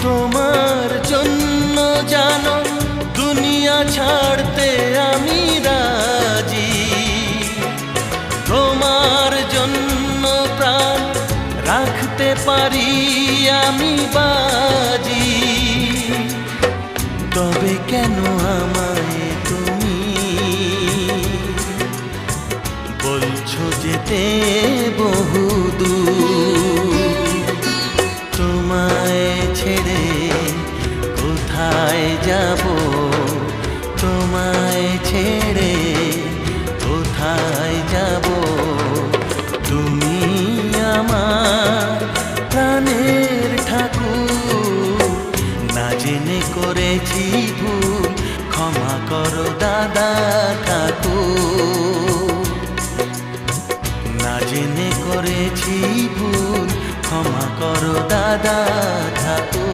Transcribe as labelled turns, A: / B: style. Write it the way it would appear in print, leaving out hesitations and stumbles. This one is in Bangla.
A: তোমার জন্য জানো দুনিয়া ছাড়তে আমি রাজি, তোমার জন্য প্রাণ রাখতে পারি আমি বাজি। তবে কেন আমায় তুমি বলছো যেতে বহুদূর? তোমায় ছেড়ে কোথায় যাব, তোমায় ছেড়ে কোথায় যাব? তুমি আমার প্রাণের ঠাকুর, না জেনে করেছি ভুল, ক্ষমা করো দাদা ঠাকুর। না জেনে করেছি ভুল, ক্ষমা করো দাদা।